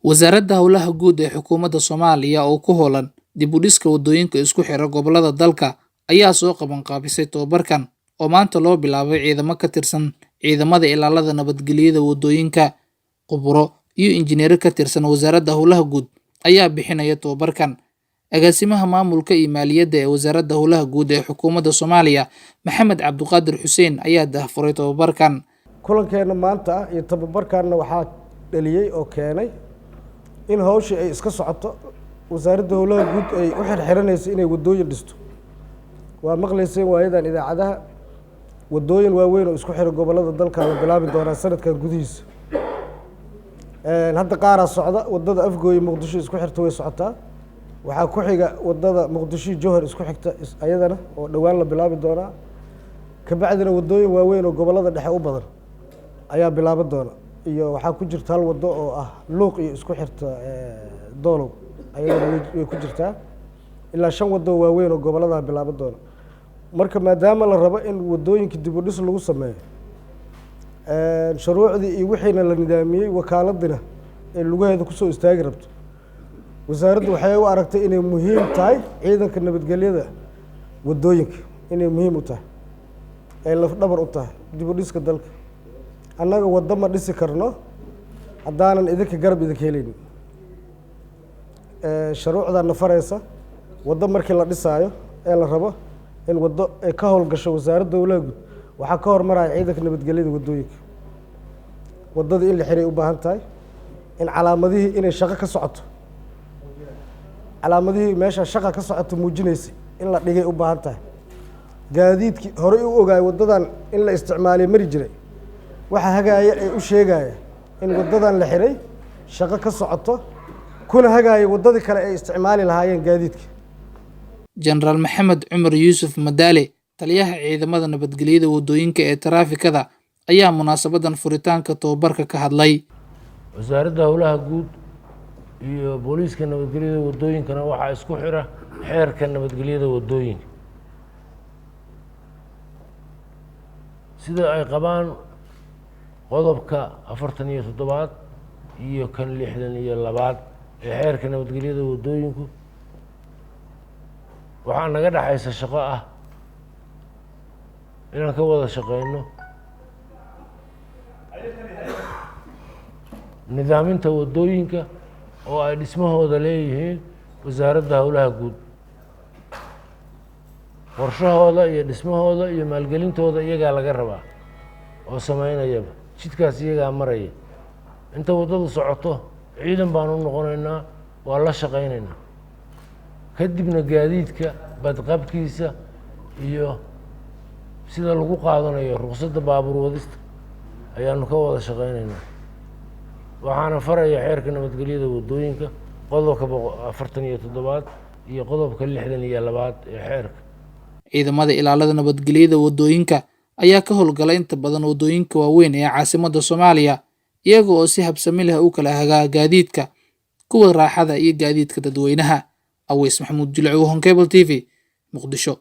Wasaaradda Howlaha Guud ee Xukuumadda Soomaaliya oo ku howlan dib u dhiska wadooyinka isku xira gobollada dalka ayaa soo qabanqaabisay tababarkan oo maanta loo bilaabay ciidamo ka tirsan ciidamada ilaalada nabadgelyada wadooyinka. Khuburo iyo injineero ka tirsan Wasaaradda Howlaha Guud ayaa bixinaya tababarkan. Agaasimaha Maamulka iyo Maaliyadda ee Wasaaradda Howlaha Guud ee Xukuumadda Soomaaliya, Maxamed Cabduqaadir Xuseen, ayaa daahfuray tababarkan. kulankeena maanta iyo tababarkaana waxaa dhaliyay oo keenay in hawshii ay iska socoto. Wasaaradda Howlaha Guud ay u xirxiranayso inay wadooyin dhisto. waa maqlayseen waayadan idaacadaha wadooyin waaweyn oo isku xira gobollada dalka la bilaabi doonaa sanadkan gudihiisa. hadda qaaraa socda wadada Afgooy Muqdisho isku xirta way socotaa. waxaa ku xiga wadada Muqdisho Jowhar isku xigta ayadana oo dhawaan la bilaabi doonaa. ka bacdina wadooyin waaweyn oo gobollada dhexe u badan ayaa bilaaban doona. iyo waxaa ku jirta hal wado oo ah Luuq iyo isku xirta Doolow ayadana way ku jirtaa. ilaa 5 wado waaweyn oo gobollada bilaaban doona. marka maadaama la rabo in wadooyinka dib u dhis lagu sameeyo shuruucdii iyo wixiina la nidaamiyey wakaaladina ee lugaheeda kusoo istaagi rabto, wasaaraddu waxay u aragtay inay muhiim tahay ciidanka nabadgelyada wadooyinka inay muhiim u tahay, ay laf dhabar u tahay dib u dhiska dalka. annaga waddo ma dhisi karno haddaanan idinka garab idinka helaynin. shuruucdaa na faraysa waddo markii la dhisaayo ee la rabo in waddo ay ka howlgasho Wasaaradda Howlaha Guud waxaa ka hormaraya ciidanka nabadgelyada wadooyinka. waddadii in la xiray u baahan tahay, in calaamadihii inay shaqo ka socoto, calaamadihii meesha shaqa ka socoto muujinaysay in la dhigay u baahan tahay. gaadiidkii horey u ogaay waddadan in la isticmaalay mari jiray waxa hagaaya ee u sheegaya in waddadan la xiray shaqo ka socoto kuna hagaaya waddadii kale ay isticmaali lahaayeen gaadiidka. Jenaraal Maxamed Cumar Yuusuf Madaale, taliyaha ciidamada nabadgelyada wadooyinka ee taraafikada, ayaa munaasabadan furitaanka tababarka ka hadlay. Wasaaradda Howlaha Guud iyo booliiska nabadgelyada wadooyinkana waxaa isku xira xeerka nabadgelyada wadooyinka sida ay qabaan qodobka 47 iyo kan 62 ee xeerka nabadgelyada wadooyinku. waxaa naga dhaxaysa shaqo ah inaan ka wada shaqeyno nidaaminta wadooyinka oo ay dhismahooda leeyihiin Wasaaradda Howlaha Guud. qorshahooda iyo dhismahooda iyo maalgelintooda iyagaa laga rabaa oo sameynayaba, jidkaas iyagaa maraya. inta waddadu socoto ciidan baan u noqonaynaa, waa la shaqeynaynaa. kadibna gaadiidka badqabkiisa iyo sida lagu qaadanayo ruqsadda baabuur wadista ayaanu ka wada shaqeynaynaa. waxaana faraya xeerka nabadgelyada wadooyinka qodobka 47 iyo qodobka 62 ee xeerka. Ciidamada ilaalada nabadgelyada wadooyinka ayaa ka howlgala inta badan wadooyinka waaweyn ee caasimadda Soomaaliya, iyaga oo si habsami leh u kala hagaa gaadiidka, kuwa raaxada iyo gaadiidka dadweynaha. Aweys Maxamuud Jilcow, Cable TV, Muqdisho.